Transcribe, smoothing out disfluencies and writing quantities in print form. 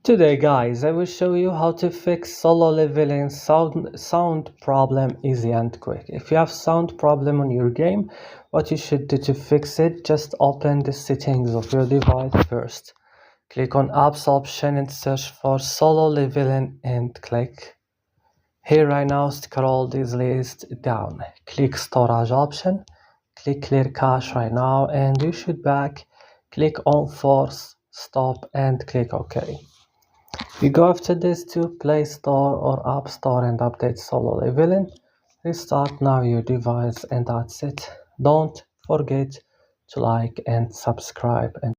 Today guys, I will show you how to fix solo leveling sound problem easy and quick. If you have sound problem on your game, what you should do to fix it, just open the settings of your device first. Click on apps option and search for solo leveling and click. Here right now, scroll this list down. Click storage option, click clear cache right now, and you should back. Click on force stop and click OK. You go after this to Play Store or App Store and update solo leveling. Restart now your device and that's it. Don't forget to like and subscribe. And